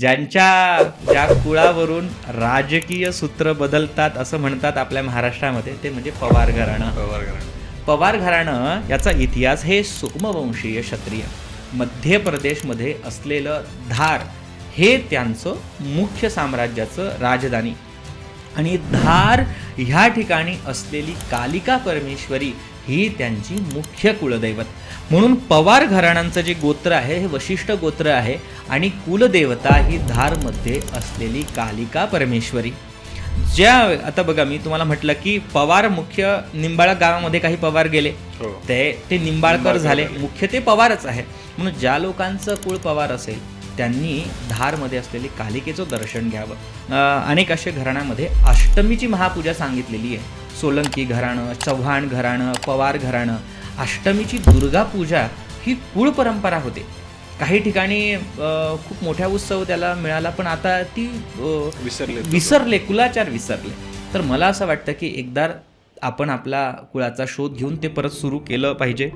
ज्या कुळावरून राजकीय सूत्र बदलतात असं म्हणतात आपल्या महाराष्ट्रामध्ये, ते म्हणजे पवार घराणं. पवार घराणं याचा इतिहास हे सोमवंशीय क्षत्रिय, मध्य प्रदेशमध्ये असलेलं धार हे त्यांचं मुख्य साम्राज्याचं राजधानी, आणि धार ह्या ठिकाणी असलेली कालिका परमेश्वरी ही त्यांची मुख्य कुलदैवत. म्हणून पवार घराण्यांचं जे गोत्र आहे हे वशिष्ठ गोत्र आहे, आणि कुलदेवता ही धारमध्ये असलेली कालिका परमेश्वरी. आता बघा, मी तुम्हाला म्हटलं की पवार मुख्य निंबाळा गावामध्ये काही पवार गेले, ते निंबाळकर झाले, मुख्य ते पवारच आहे. म्हणून ज्या लोकांचं कुळ पवार असेल त्यांनी धारमध्ये असलेली कालिकेचं दर्शन घ्यावं. अनेक असे घराण्यामध्ये अष्टमीची महापूजा सांगितलेली आहे. सोलंकी घराणं, चव्हाण घराणं, पवार घराणं, अष्टमीची दुर्गा पूजा ही कुळ परंपरा होते. काही ठिकाणी खूप मोठ्या उत्सव त्याला मिळाला, पण आता ती विसरले, कुलाचार विसरले. तर मला असं वाटतं की एकदा आपण आपला कुळाचा शोध घेऊन ते परत सुरू केलं पाहिजे.